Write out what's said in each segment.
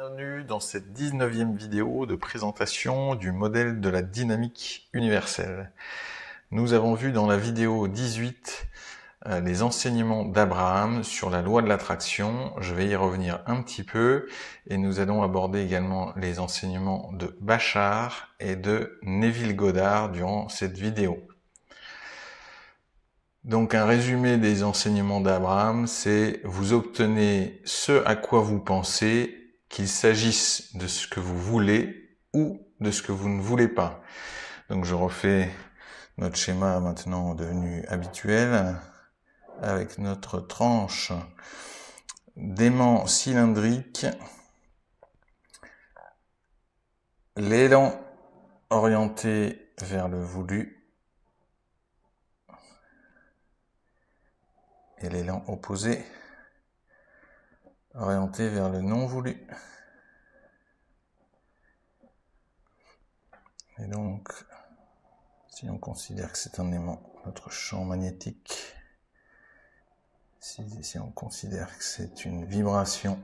Bienvenue dans cette 19e vidéo de présentation du modèle de la dynamique universelle. Nous avons vu dans la vidéo 18 les enseignements d'Abraham sur la loi de l'attraction. Je vais y revenir un petit peu et nous allons aborder également les enseignements de Bashar et de Neville Goddard durant cette vidéo. Donc un résumé des enseignements d'Abraham, c'est vous obtenez ce à quoi vous pensez, qu'il s'agisse de ce que vous voulez ou de ce que vous ne voulez pas. Donc je refais notre schéma maintenant devenu habituel avec notre tranche d'aimant cylindrique, l'élan orienté vers le voulu et l'élan opposé orienté vers le non voulu. Et donc, si on considère que c'est un aimant, notre champ magnétique, si on considère que c'est une vibration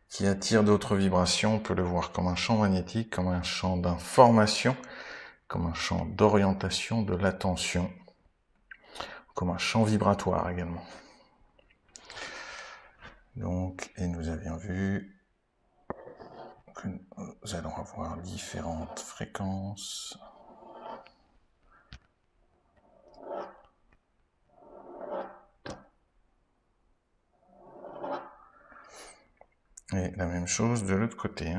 qui attire d'autres vibrations, on peut le voir comme un champ magnétique, comme un champ d'information, comme un champ d'orientation de l'attention, comme un champ vibratoire également. Donc, et nous avions vu que nous allons avoir différentes fréquences. Et la même chose de l'autre côté.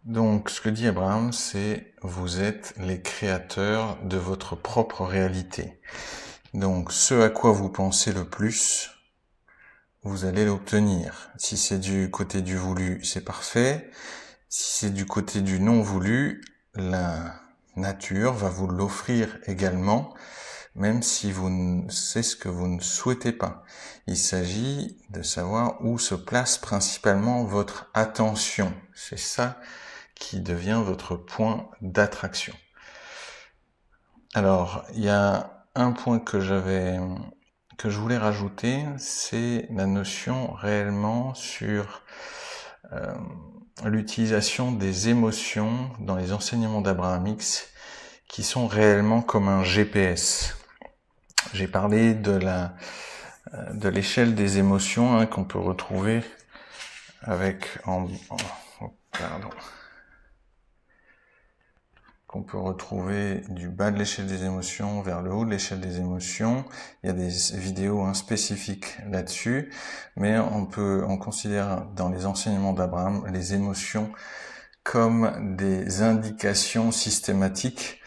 Donc, ce que dit Abraham, c'est vous êtes les créateurs de votre propre réalité. Donc, ce à quoi vous pensez le plus, vous allez l'obtenir. Si c'est du côté du voulu, c'est parfait. Si c'est du côté du non voulu, la nature va vous l'offrir également, même si c'est ce que vous ne souhaitez pas. Il s'agit de savoir où se place principalement votre attention. C'est ça qui devient votre point d'attraction. Alors, il y a un point que je voulais rajouter, c'est la notion réellement sur l'utilisation des émotions dans les enseignements d'Abraham Hicks qui sont réellement comme un GPS. J'ai parlé de l'échelle des émotions qu'on peut retrouver qu'on peut retrouver du bas de l'échelle des émotions vers le haut de l'échelle des émotions. Il y a des vidéos spécifiques là-dessus, mais on considère dans les enseignements d'Abraham les émotions comme des indications systématiques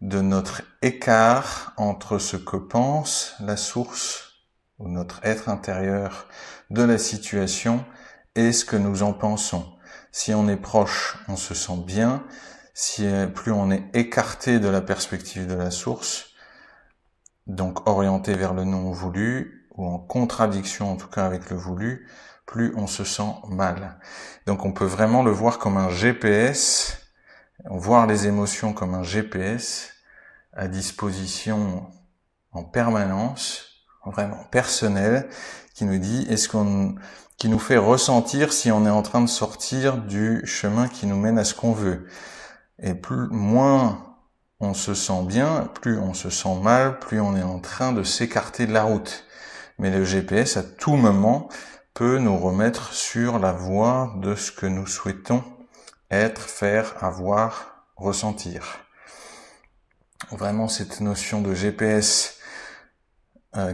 de notre écart entre ce que pense la source ou notre être intérieur de la situation et ce que nous en pensons. Si on est proche, on se sent bien. Si plus on est écarté de la perspective de la source, donc orienté vers le non voulu, ou en contradiction en tout cas avec le voulu, plus on se sent mal. Donc on peut vraiment le voir comme un GPS, voir les émotions comme un GPS à disposition en permanence, vraiment personnel, qui nous dit qui nous fait ressentir si on est en train de sortir du chemin qui nous mène à ce qu'on veut. Et moins on se sent bien, plus on se sent mal, plus on est en train de s'écarter de la route. Mais le GPS, à tout moment, peut nous remettre sur la voie de ce que nous souhaitons être, faire, avoir, ressentir. Vraiment, cette notion de GPS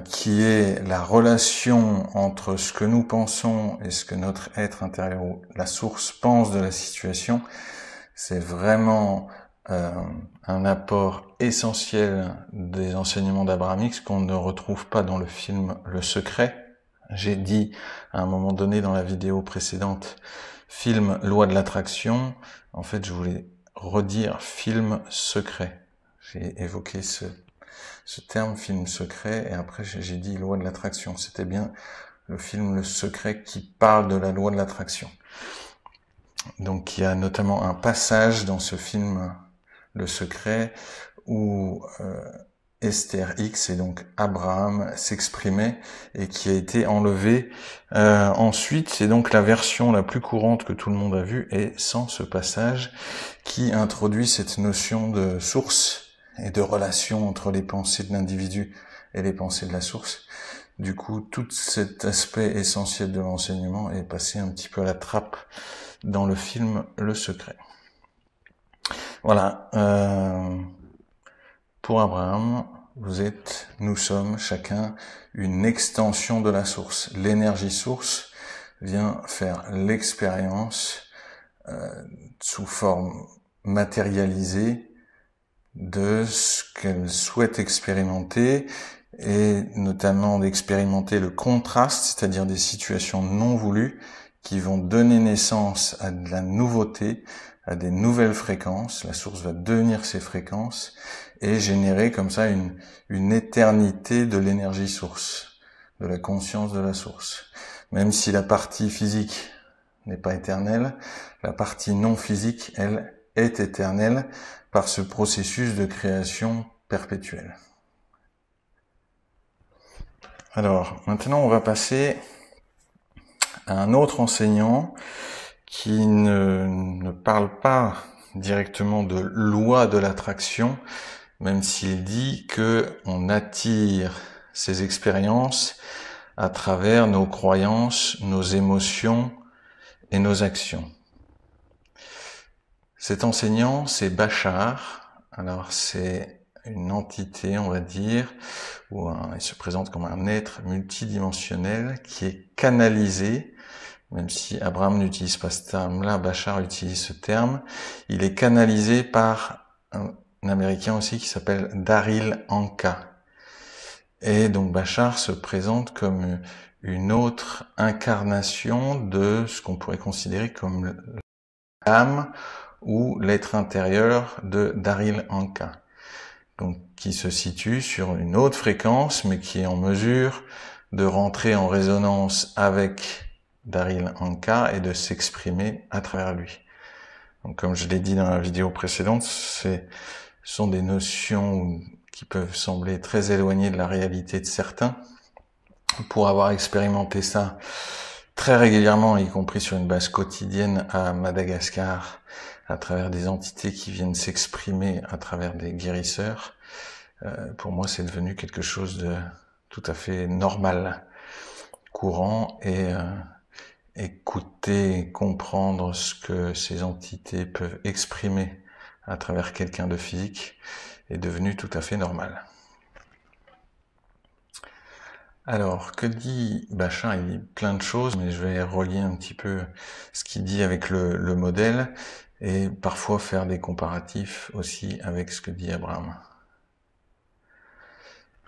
qui est la relation entre ce que nous pensons et ce que notre être intérieur ou la source pense de la situation, c'est vraiment un apport essentiel des enseignements d'Abraham Hicks qu'on ne retrouve pas dans le film Le Secret. J'ai dit à un moment donné dans la vidéo précédente, film Loi de l'attraction. En fait, je voulais redire film secret. J'ai évoqué ce terme film secret et après j'ai dit Loi de l'attraction. C'était bien le film Le Secret qui parle de la loi de l'attraction. Donc il y a notamment un passage dans ce film Le Secret où Esther X, et donc Abraham s'exprimait, et qui a été enlevé ensuite. C'est donc la version la plus courante que tout le monde a vue, et sans ce passage qui introduit cette notion de source et de relation entre les pensées de l'individu et les pensées de la source. Du coup, tout cet aspect essentiel de l'enseignement est passé un petit peu à la trappe dans le film Le Secret. Voilà. Pour Abraham, nous sommes chacun une extension de la source. L'énergie source vient faire l'expérience sous forme matérialisée de ce qu'elle souhaite expérimenter, et notamment d'expérimenter le contraste, c'est-à-dire des situations non voulues qui vont donner naissance à de la nouveauté, à des nouvelles fréquences. La source va devenir ces fréquences et générer comme ça une éternité de l'énergie source, de la conscience de la source. Même si la partie physique n'est pas éternelle, la partie non physique, elle, est éternelle par ce processus de création perpétuelle. Alors, maintenant on va passer à un autre enseignant qui ne parle pas directement de loi de l'attraction, même s'il dit que on attire ces expériences à travers nos croyances, nos émotions et nos actions. Cet enseignant, c'est Bashar. Alors c'est une entité, on va dire, où il se présente comme un être multidimensionnel qui est canalisé. Même si Abraham n'utilise pas ce terme-là, Bashar utilise ce terme. Il est canalisé par un Américain aussi qui s'appelle Daryl Anka. Et donc Bashar se présente comme une autre incarnation de ce qu'on pourrait considérer comme l'âme ou l'être intérieur de Daryl Anka. Donc qui se situe sur une autre fréquence, mais qui est en mesure de rentrer en résonance avec Daryl Anka et de s'exprimer à travers lui. Donc, comme je l'ai dit dans la vidéo précédente, ce sont des notions qui peuvent sembler très éloignées de la réalité de certains. Pour avoir expérimenté ça très régulièrement, y compris sur une base quotidienne à Madagascar, à travers des entités qui viennent s'exprimer à travers des guérisseurs, pour moi c'est devenu quelque chose de tout à fait normal, courant, et écouter, comprendre ce que ces entités peuvent exprimer à travers quelqu'un de physique est devenu tout à fait normal. Alors, que dit Bashar? Il dit plein de choses, mais je vais relier un petit peu ce qu'il dit avec le modèle et parfois faire des comparatifs aussi avec ce que dit Abraham.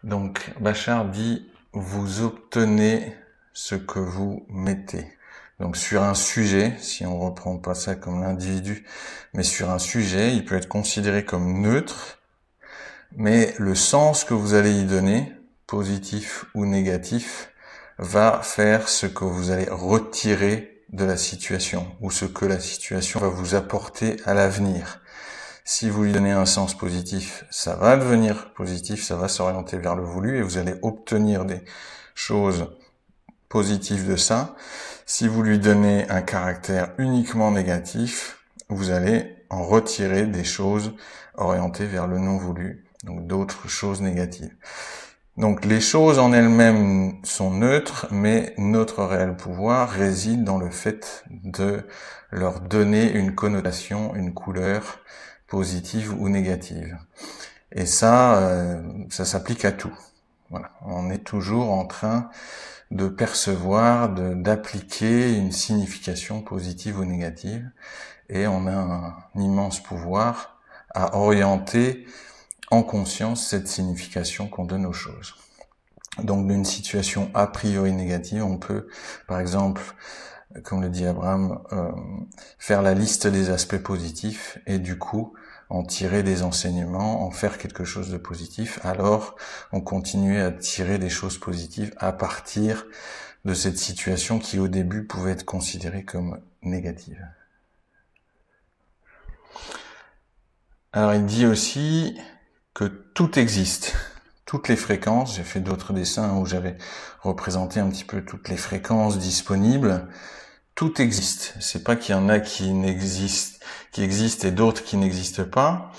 Donc, Bashar dit « Vous obtenez ce que vous mettez ». Donc sur un sujet, si on reprend pas ça comme l'individu, mais sur un sujet, il peut être considéré comme neutre, mais le sens que vous allez y donner, positif ou négatif, va faire ce que vous allez retirer de la situation, ou ce que la situation va vous apporter à l'avenir. Si vous lui donnez un sens positif, ça va devenir positif, ça va s'orienter vers le voulu, et vous allez obtenir des choses positives de ça. Si vous lui donnez un caractère uniquement négatif, vous allez en retirer des choses orientées vers le non voulu, donc d'autres choses négatives. Donc les choses en elles-mêmes sont neutres, mais notre réel pouvoir réside dans le fait de leur donner une connotation, une couleur positive ou négative. Et ça s'applique à tout. Voilà. On est toujours en train de percevoir, d'appliquer une signification positive ou négative, et on a un immense pouvoir à orienter en conscience cette signification qu'on donne aux choses. Donc d'une situation a priori négative, on peut, par exemple, comme le dit Abraham, faire la liste des aspects positifs et du coup en tirer des enseignements, en faire quelque chose de positif. Alors on continue à tirer des choses positives à partir de cette situation qui au début pouvait être considérée comme négative. Alors il dit aussi que tout existe. toutes les fréquences. J'ai fait d'autres dessins où j'avais représenté un petit peu toutes les fréquences disponibles. Tout existe. C'est pas qu'il y en a qui existent et d'autres qui n'existent pas.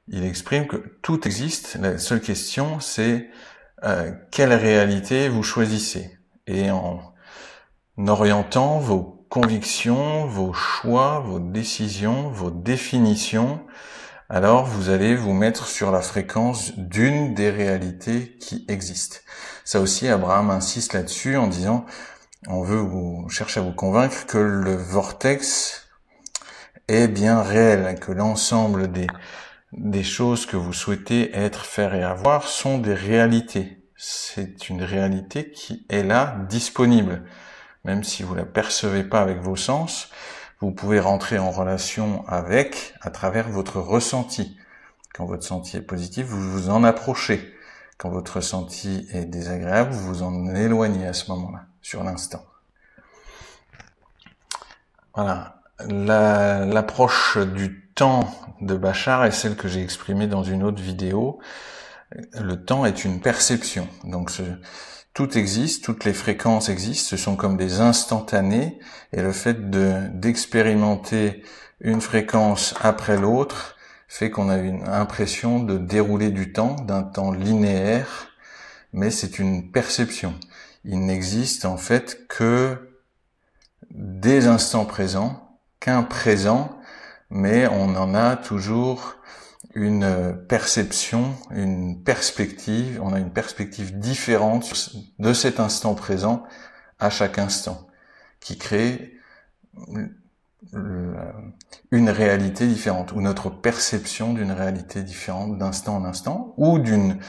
Il exprime que tout existe. La seule question, c'est quelle réalité vous choisissez. Et en orientant vos convictions, vos choix, vos décisions, vos définitions, alors vous allez vous mettre sur la fréquence d'une des réalités qui existent. Ça aussi, Abraham insiste là-dessus en disant, on cherche à vous convaincre que le vortex est bien réel, que l'ensemble des choses que vous souhaitez être, faire et avoir sont des réalités. C'est une réalité qui est là, disponible. Même si vous la percevez pas avec vos sens, vous pouvez rentrer en relation avec à travers votre ressenti. Quand votre ressenti est positif, vous vous en approchez. Quand votre ressenti est désagréable, vous vous en éloignez à ce moment-là, sur l'instant. Voilà. L'approche du temps de Bashar est celle que j'ai exprimée dans une autre vidéo. Le temps est une perception. Donc tout existe, toutes les fréquences existent, ce sont comme des instantanés, et le fait d'expérimenter une fréquence après l'autre fait qu'on a une impression de dérouler du temps, d'un temps linéaire, mais c'est une perception. Il n'existe en fait que des instants présents, qu'un présent, mais on en a toujours une perception, une perspective, on a une perspective différente de cet instant présent à chaque instant, qui crée une réalité différente, ou notre perception d'une réalité différente d'instant en instant, ou d'une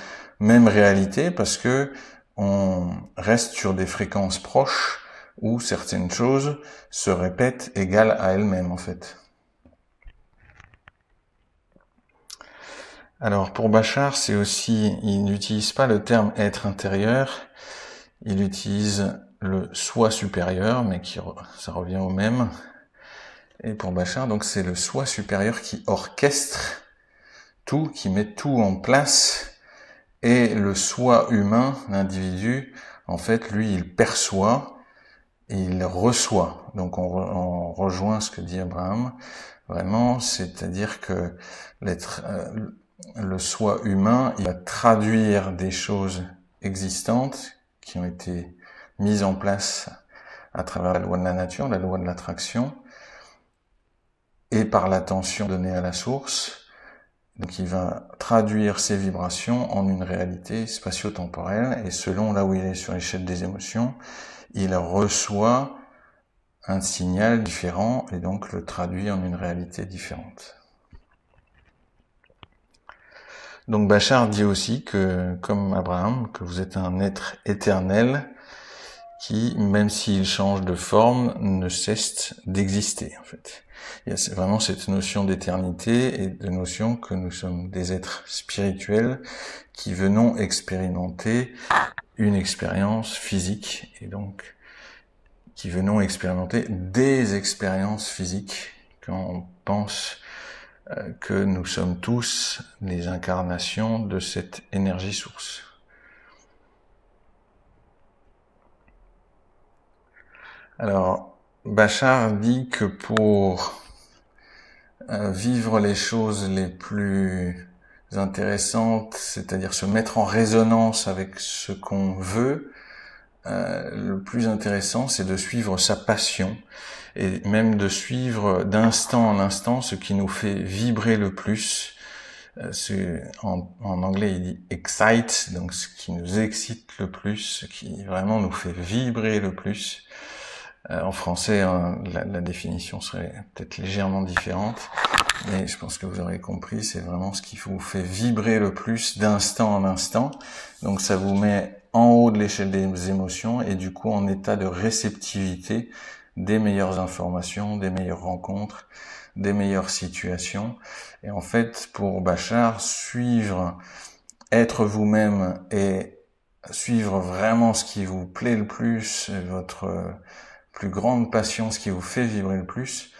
même réalité, parce que on reste sur des fréquences proches, où certaines choses se répètent égales à elles-mêmes, en fait. Alors pour Bashar, c'est aussi, il n'utilise pas le terme être intérieur, il utilise le soi supérieur, mais ça revient au même. Et pour Bashar, donc c'est le soi supérieur qui orchestre tout, qui met tout en place, et le soi humain, l'individu, en fait, lui, il perçoit et il reçoit. Donc on rejoint ce que dit Abraham, vraiment, c'est-à-dire que le soi humain, il va traduire des choses existantes qui ont été mises en place à travers la loi de la nature, la loi de l'attraction, et par l'attention donnée à la source. Donc il va traduire ces vibrations en une réalité spatio-temporelle, et selon là où il est sur l'échelle des émotions, il reçoit un signal différent et donc le traduit en une réalité différente. Donc Bashar dit aussi que, comme Abraham, que vous êtes un être éternel qui, même s'il change de forme, ne cesse d'exister, en fait. Il y a vraiment cette notion d'éternité et de notion que nous sommes des êtres spirituels qui venons expérimenter une expérience physique, et donc qui venons expérimenter des expériences physiques quand on pense que nous sommes tous les incarnations de cette énergie source. Alors, Bashar dit que pour vivre les choses les plus intéressantes, c'est-à-dire se mettre en résonance avec ce qu'on veut, le plus intéressant, c'est de suivre sa passion, et même de suivre d'instant en instant ce qui nous fait vibrer le plus. En anglais, il dit excite, donc ce qui nous excite le plus, ce qui vraiment nous fait vibrer le plus. En français, la définition serait peut-être légèrement différente, mais je pense que vous aurez compris, c'est vraiment ce qui vous fait vibrer le plus d'instant en instant. Donc ça vous met en haut de l'échelle des émotions et du coup en état de réceptivité des meilleures informations, des meilleures rencontres, des meilleures situations. Et en fait, pour Bashar, être vous-même et suivre vraiment ce qui vous plaît le plus, votre plus grande passion, ce qui vous fait vibrer le plus,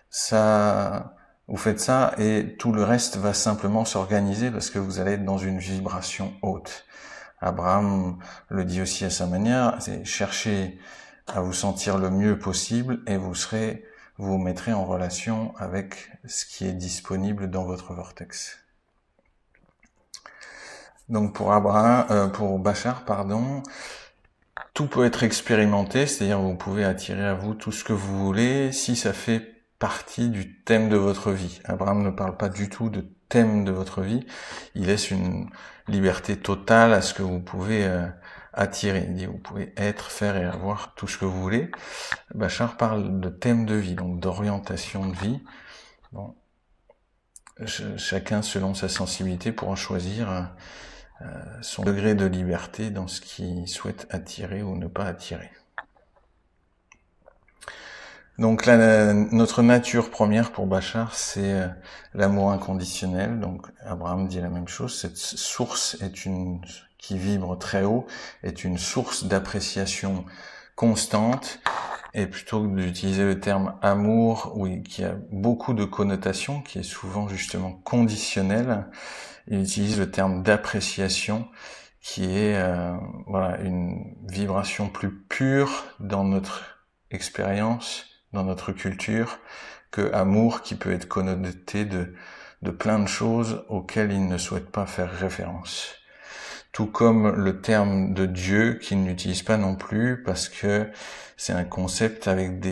ça Vous faites ça et tout le reste va simplement s'organiser parce que vous allez être dans une vibration haute. Abraham le dit aussi à sa manière, c'est chercher à vous sentir le mieux possible et vous vous mettrez en relation avec ce qui est disponible dans votre vortex. Donc pour Bachar, tout peut être expérimenté, c'est-à-dire vous pouvez attirer à vous tout ce que vous voulez si ça fait partie du thème de votre vie. Abraham ne parle pas du tout de thème de votre vie, il laisse une liberté totale à ce que vous pouvez attirer. Il dit vous pouvez être, faire et avoir tout ce que vous voulez. Bachar parle de thème de vie, donc d'orientation de vie. Bon. Chacun selon sa sensibilité pourra choisir son degré de liberté dans ce qu'il souhaite attirer ou ne pas attirer. Donc notre nature première pour Bachar, c'est l'amour inconditionnel. Donc Abraham dit la même chose. Cette source qui vibre très haut, est une source d'appréciation constante. Et plutôt que d'utiliser le terme amour, qui a beaucoup de connotations, qui est souvent justement conditionnel, il utilise le terme d'appréciation, qui est une vibration plus pure dans notre expérience, dans notre culture, que amour qui peut être connoté de plein de choses auxquelles il ne souhaite pas faire référence. Tout comme le terme de Dieu qu'il n'utilise pas non plus parce que c'est un concept avec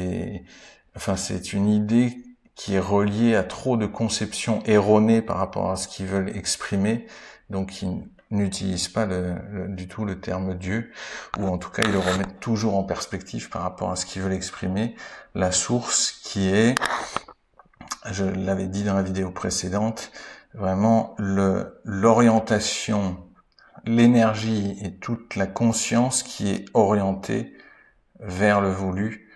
c'est une idée qui est reliée à trop de conceptions erronées par rapport à ce qu'ils veulent exprimer, donc ils n'utilisent pas du tout le terme Dieu, ou en tout cas ils le remettent toujours en perspective par rapport à ce qu'ils veulent exprimer, la source qui est, je l'avais dit dans la vidéo précédente, vraiment l'orientation, l'énergie et toute la conscience qui est orientée vers le voulu,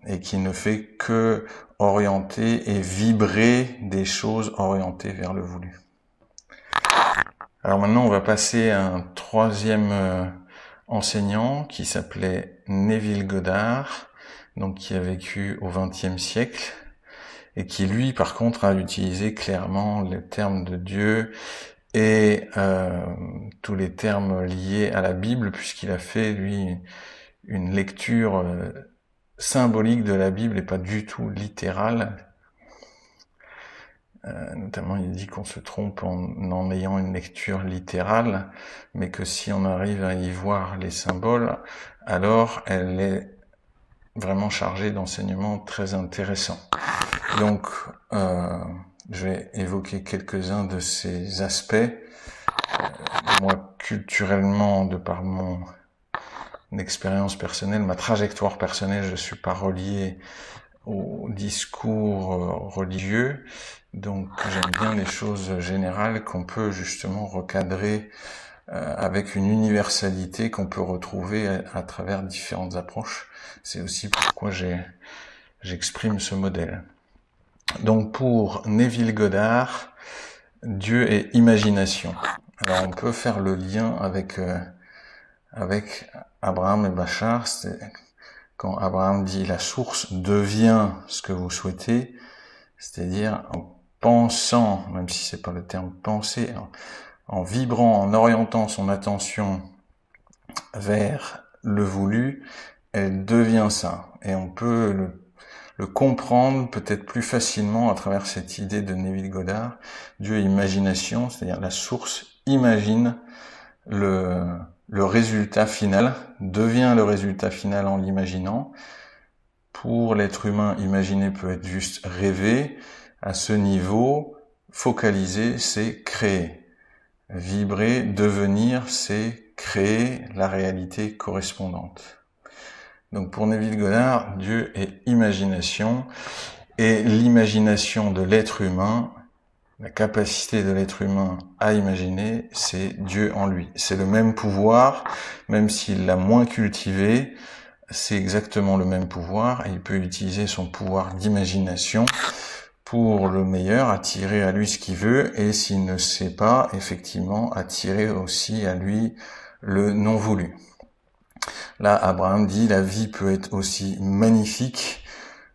et qui ne fait que orienter et vibrer des choses orientées vers le voulu. Alors maintenant, on va passer à un troisième enseignant qui s'appelait Neville Goddard, donc qui a vécu au XXe siècle et qui lui, par contre, a utilisé clairement les termes de Dieu et tous les termes liés à la Bible, puisqu'il a fait, lui, une lecture symbolique de la Bible et pas du tout littérale. Notamment, il dit qu'on se trompe en ayant une lecture littérale, mais que si on arrive à y voir les symboles, alors elle est vraiment chargée d'enseignements très intéressants. Donc, je vais évoquer quelques-uns de ces aspects. Moi, culturellement, de par mon expérience personnelle, ma trajectoire personnelle, je suis pas relié au discours religieux, donc j'aime bien les choses générales qu'on peut justement recadrer avec une universalité qu'on peut retrouver à travers différentes approches. C'est aussi pourquoi j'exprime ce modèle. Donc pour Neville Goddard, Dieu est imagination. Alors on peut faire le lien avec Abraham et Bachar, c'est quand Abraham dit la source devient ce que vous souhaitez, c'est-à-dire en pensant, même si c'est pas le terme penser, en vibrant, en orientant son attention vers le voulu, elle devient ça. Et on peut le comprendre peut-être plus facilement à travers cette idée de Neville Goddard. Dieu est imagination, c'est-à-dire la source imagine le résultat final, devient le résultat final en l'imaginant. Pour l'être humain, imaginer peut être juste rêver. À ce niveau, focaliser, c'est créer. Vibrer, devenir, c'est créer la réalité correspondante. Donc pour Neville Goddard, Dieu est imagination, et l'imagination de l'être humain, la capacité de l'être humain à imaginer, c'est Dieu en lui. C'est le même pouvoir, même s'il l'a moins cultivé, c'est exactement le même pouvoir, et il peut utiliser son pouvoir d'imagination pour le meilleur, attirer à lui ce qu'il veut, et s'il ne sait pas, effectivement, attirer aussi à lui le non voulu. Là, Abraham dit, la vie peut être aussi magnifique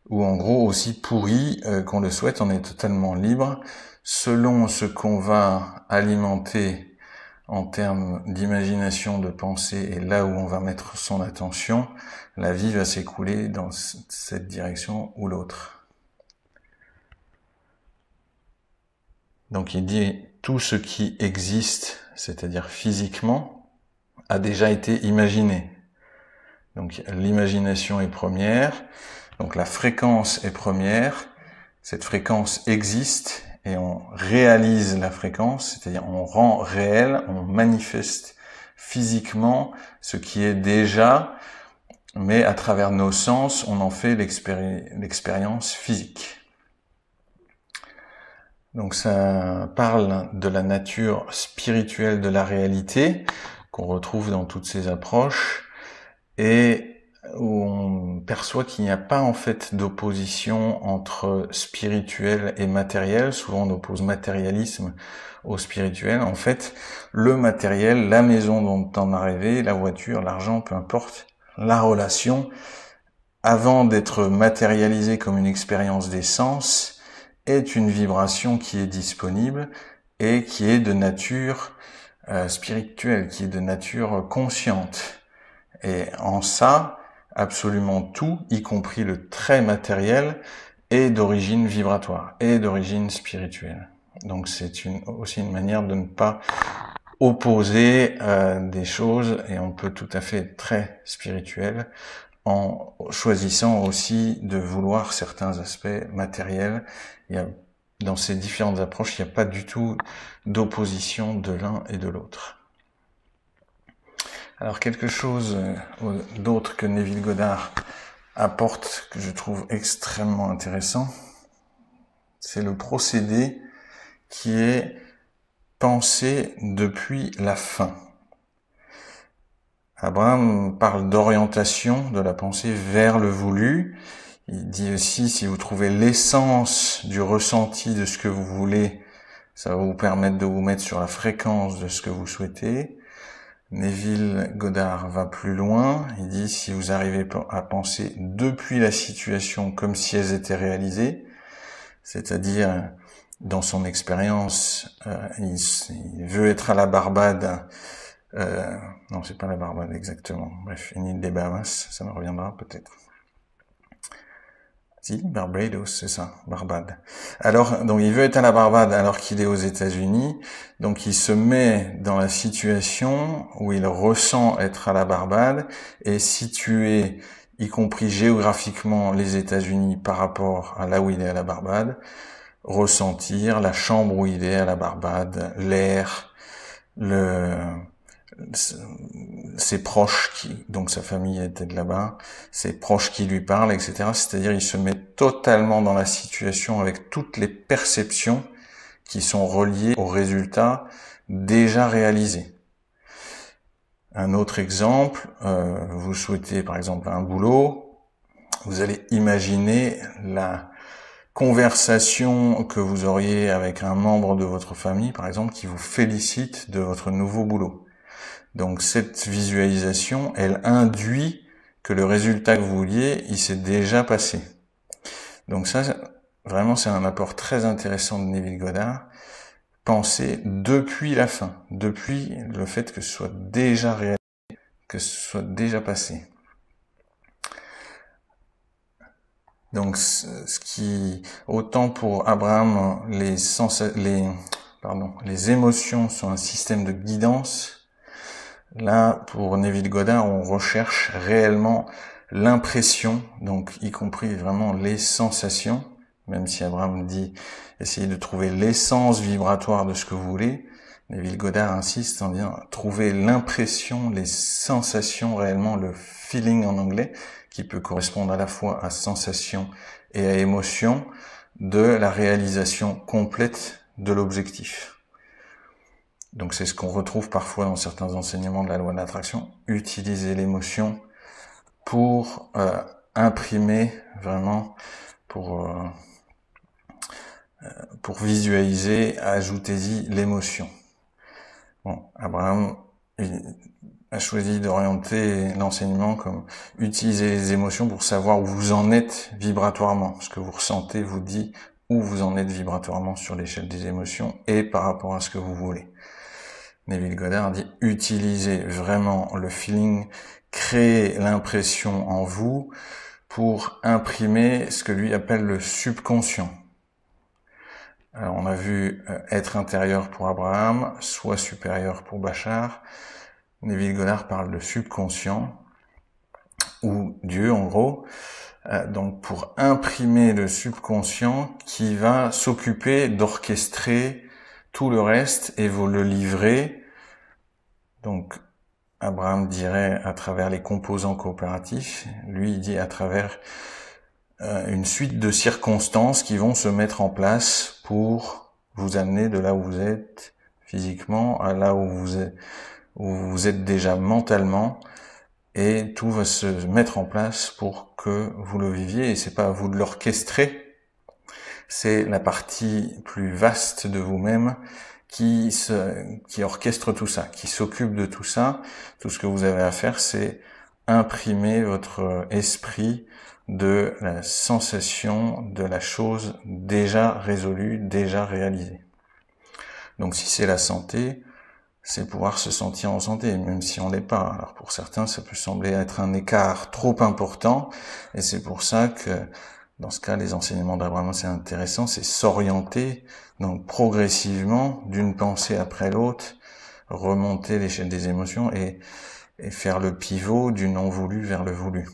ou en gros aussi pourri qu'on le souhaite, on est totalement libre. Selon ce qu'on va alimenter en termes d'imagination, de pensée, et là où on va mettre son attention, la vie va s'écouler dans cette direction ou l'autre. Donc il dit tout ce qui existe, c'est-à-dire physiquement, a déjà été imaginé. Donc l'imagination est première, donc la fréquence est première, cette fréquence existe et on réalise la fréquence, c'est-à-dire on rend réel, on manifeste physiquement ce qui est déjà, mais à travers nos sens, on en fait l'expérience physique. Donc ça parle de la nature spirituelle de la réalité, qu'on retrouve dans toutes ces approches, et où on perçoit qu'il n'y a pas en fait d'opposition entre spirituel et matériel. Souvent on oppose matérialisme au spirituel. En fait, le matériel, la maison dont on a rêvé, la voiture, l'argent, peu importe, la relation, avant d'être matérialisé comme une expérience des sens, est une vibration qui est disponible et qui est de nature spirituelle, qui est de nature consciente. Et en ça, absolument tout, y compris le très matériel, est d'origine vibratoire, est d'origine spirituelle. Donc c'est aussi une manière de ne pas opposer des choses, et on peut tout à fait être très spirituel en choisissant aussi de vouloir certains aspects matériels. Dans ces différentes approches, il n'y a pas du tout d'opposition de l'un et de l'autre. Alors quelque chose d'autre que Neville Goddard apporte, que je trouve extrêmement intéressant, c'est le procédé qui est pensé depuis la fin. Abraham parle d'orientation de la pensée vers le voulu. Il dit aussi, si vous trouvez l'essence du ressenti de ce que vous voulez, ça va vous permettre de vous mettre sur la fréquence de ce que vous souhaitez. Neville Goddard va plus loin, il dit si vous arrivez à penser depuis la situation comme si elles étaient réalisées, c'est-à-dire dans son expérience, il veut être à la Barbade, non c'est pas la Barbade exactement, bref, une île des Bahamas, ça me reviendra peut-être. Si, Barbados, c'est ça, Barbade. Alors, donc il veut être à la Barbade alors qu'il est aux États-Unis, donc il se met dans la situation où il ressent être à la Barbade et situer, y compris géographiquement, les États-Unis par rapport à là où il est à la Barbade, ressentir la chambre où il est à la Barbade, l'air, ses proches, donc sa famille était de là-bas, ses proches qui lui parlent, etc. C'est-à-dire il se met totalement dans la situation avec toutes les perceptions qui sont reliées aux résultats déjà réalisés. Un autre exemple, vous souhaitez par exemple un boulot, vous allez imaginer la conversation que vous auriez avec un membre de votre famille, par exemple, qui vous félicite de votre nouveau boulot. Donc cette visualisation, elle induit que le résultat que vous vouliez, il s'est déjà passé. Donc ça, vraiment, c'est un apport très intéressant de Neville Goddard. Penser depuis la fin, depuis le fait que ce soit déjà réalisé, que ce soit déjà passé. Donc ce qui, autant pour Abraham, les émotions sont un système de guidance. Là, pour Neville Goddard, on recherche réellement l'impression, donc y compris vraiment les sensations, même si Abraham dit essayez de trouver l'essence vibratoire de ce que vous voulez. Neville Goddard insiste en disant trouver l'impression, les sensations réellement, le feeling en anglais, qui peut correspondre à la fois à sensation et à émotion, de la réalisation complète de l'objectif. Donc c'est ce qu'on retrouve parfois dans certains enseignements de la loi de l'attraction, utiliser l'émotion pour imprimer vraiment, pour visualiser, ajoutez-y l'émotion. Bon, Abraham a choisi d'orienter l'enseignement comme utiliser les émotions pour savoir où vous en êtes vibratoirement. Ce que vous ressentez vous dit où vous en êtes vibratoirement sur l'échelle des émotions et par rapport à ce que vous voulez. Neville Goddard dit utilisez vraiment le feeling, créez l'impression en vous pour imprimer ce que lui appelle le subconscient. Alors on a vu être intérieur pour Abraham, soi supérieur pour Bachar. Neville Goddard parle de subconscient, ou Dieu en gros, donc pour imprimer le subconscient qui va s'occuper d'orchestrer tout le reste et vous le livrer. Donc Abraham dirait à travers les composants coopératifs, lui il dit à travers une suite de circonstances qui vont se mettre en place pour vous amener de là où vous êtes physiquement à là où vous êtes déjà mentalement, et tout va se mettre en place pour que vous le viviez, et c'est pas à vous de l'orchestrer, c'est la partie plus vaste de vous-même qui orchestre tout ça, qui s'occupe de tout ça. Tout ce que vous avez à faire, c'est imprimer votre esprit de la sensation de la chose déjà résolue, déjà réalisée. Donc si c'est la santé, c'est pouvoir se sentir en santé, même si on l'est pas. Alors pour certains, ça peut sembler être un écart trop important, et c'est pour ça que, dans ce cas, les enseignements d'Abraham, c'est intéressant, c'est s'orienter, donc progressivement, d'une pensée après l'autre, remonter l'échelle des émotions et faire le pivot du non voulu vers le voulu.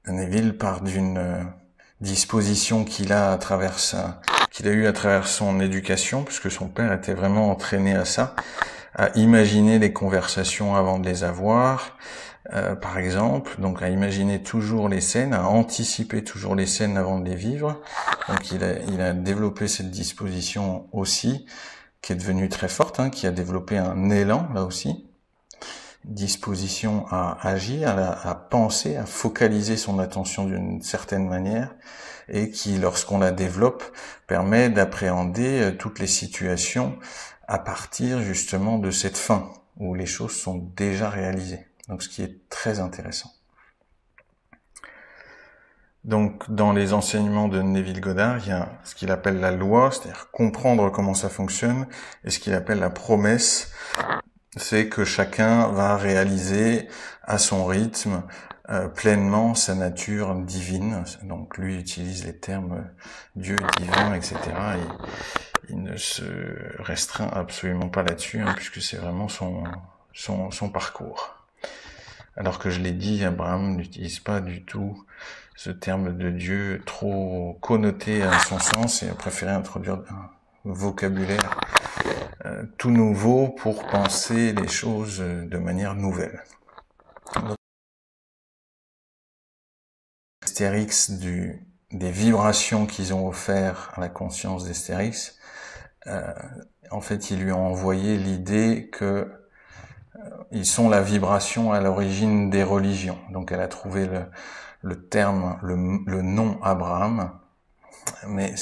Neville part d'une disposition qu'il a eu à travers son éducation, puisque son père était vraiment entraîné à ça, à imaginer les conversations avant de les avoir, par exemple, donc à imaginer toujours les scènes, à anticiper toujours les scènes avant de les vivre. Donc il a développé cette disposition aussi, qui est devenue très forte, qui a développé un élan là aussi, disposition à agir, à penser, à focaliser son attention d'une certaine manière, et qui, lorsqu'on la développe, permet d'appréhender toutes les situations à partir justement de cette fin, où les choses sont déjà réalisées. Donc ce qui est très intéressant. Donc dans les enseignements de Neville Goddard, il y a ce qu'il appelle la loi, c'est-à-dire comprendre comment ça fonctionne, et ce qu'il appelle la promesse, c'est que chacun va réaliser à son rythme pleinement sa nature divine. Donc lui utilise les termes Dieu, divin, etc. Et il ne se restreint absolument pas là-dessus, puisque c'est vraiment son parcours. Alors que je l'ai dit, Abraham n'utilise pas du tout ce terme de Dieu trop connoté à son sens, et a préféré introduire un vocabulaire tout nouveau pour penser les choses de manière nouvelle. Astérix, des vibrations qu'ils ont offert à la conscience d'Astérix, en fait, ils lui ont envoyé l'idée que ils sont la vibration à l'origine des religions. Donc elle a trouvé le terme, le nom Abraham, mais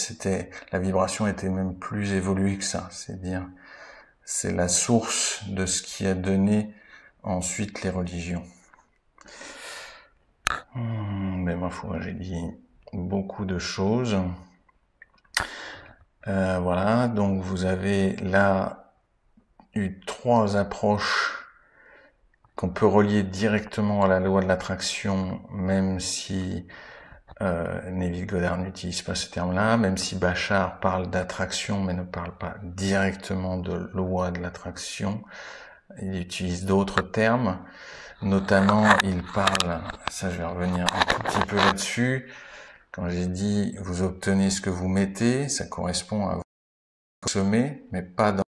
la vibration était même plus évoluée que ça. C'est-à-dire, c'est la source de ce qui a donné ensuite les religions. Mais ma foi, j'ai dit beaucoup de choses. Voilà, donc vous avez là eu 3 approches qu'on peut relier directement à la loi de l'attraction, même si Neville Goddard n'utilise pas ce terme-là, même si Bachar parle d'attraction mais ne parle pas directement de loi de l'attraction. Il utilise d'autres termes, notamment il parle, ça je vais revenir un tout petit peu là-dessus, quand j'ai dit vous obtenez ce que vous mettez, ça correspond à vous consommer, mais pas dans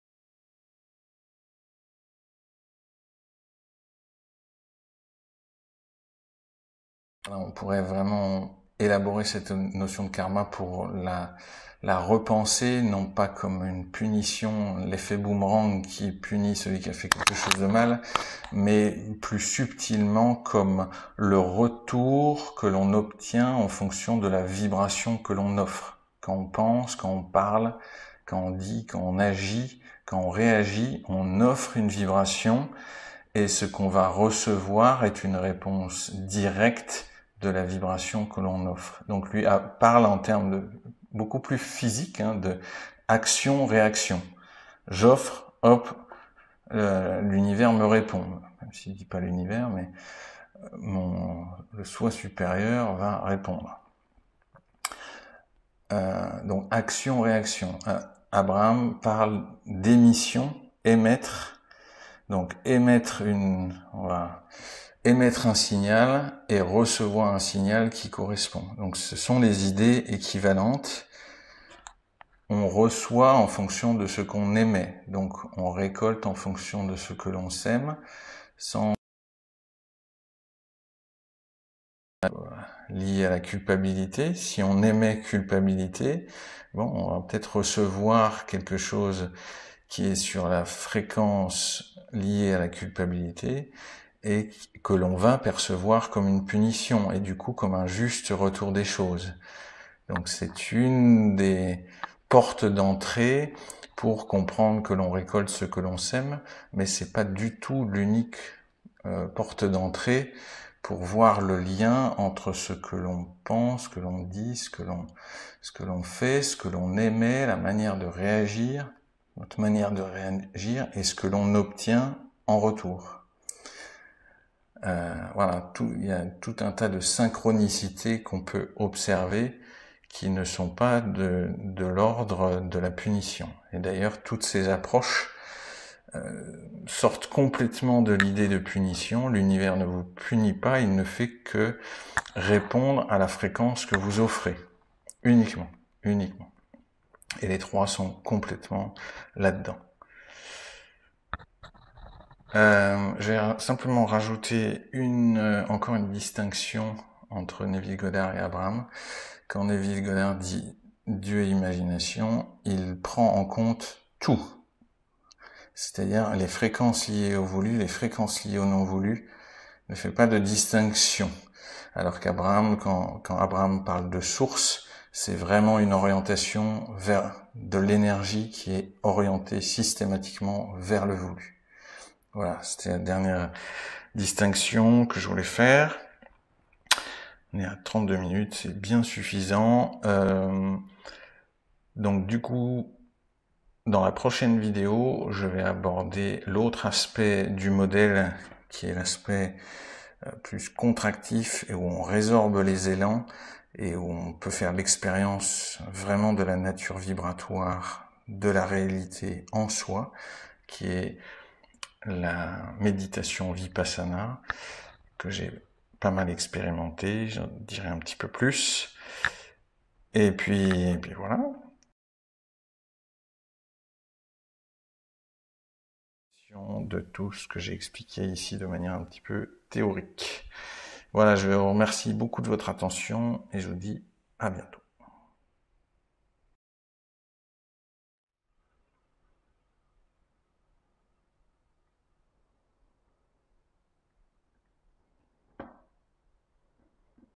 on pourrait vraiment élaborer cette notion de karma pour la repenser, non pas comme une punition, l'effet boomerang qui punit celui qui a fait quelque chose de mal, mais plus subtilement comme le retour que l'on obtient en fonction de la vibration que l'on offre. Quand on pense, quand on parle, quand on dit, quand on agit, quand on réagit, on offre une vibration, et ce qu'on va recevoir est une réponse directe de la vibration que l'on offre. Donc lui parle en termes de beaucoup plus physique, hein, de action-réaction. J'offre, hop, l'univers me répond. Même s'il dit pas l'univers, mais le soi supérieur va répondre. Donc action-réaction. Abraham parle d'émission, émettre. Donc on va émettre un signal et recevoir un signal qui correspond. Donc ce sont les idées équivalentes. On reçoit en fonction de ce qu'on émet. Donc on récolte en fonction de ce que l'on sème, sans lié à la culpabilité. Si on émet culpabilité, bon, on va peut-être recevoir quelque chose qui est sur la fréquence liée à la culpabilité et que l'on va percevoir comme une punition et du coup comme un juste retour des choses. Donc c'est une des portes d'entrée pour comprendre que l'on récolte ce que l'on sème, mais c'est pas du tout l'unique porte d'entrée pour voir le lien entre ce que l'on pense, ce que l'on dit, ce que l'on fait, ce que l'on émet, la manière de réagir, notre manière de réagir et ce que l'on obtient en retour. Voilà, il y a tout un tas de synchronicités qu'on peut observer qui ne sont pas de l'ordre de la punition. Et d'ailleurs, toutes ces approches sortent complètement de l'idée de punition. L'univers ne vous punit pas, il ne fait que répondre à la fréquence que vous offrez. Uniquement. Et les trois sont complètement là-dedans. Je vais simplement rajouter encore une distinction entre Neville Goddard et Abraham. Quand Neville Goddard dit Dieu et imagination, il prend en compte tout. C'est-à-dire les fréquences liées au voulu, les fréquences liées au non voulu, ne fait pas de distinction. Alors qu'Abraham, quand Abraham parle de source, c'est vraiment une orientation vers de l'énergie qui est orientée systématiquement vers le voulu. Voilà, c'était la dernière distinction que je voulais faire. On est à 32 minutes, c'est bien suffisant. Donc du coup, dans la prochaine vidéo, je vais aborder l'autre aspect du modèle, qui est l'aspect plus contractif et où on résorbe les élans et où on peut faire l'expérience vraiment de la nature vibratoire de la réalité en soi, qui est la méditation Vipassana, que j'ai pas mal expérimenté, j'en dirai un petit peu plus. Et puis voilà. De tout ce que j'ai expliqué ici de manière un petit peu théorique. Voilà, je vous remercie beaucoup de votre attention et je vous dis à bientôt.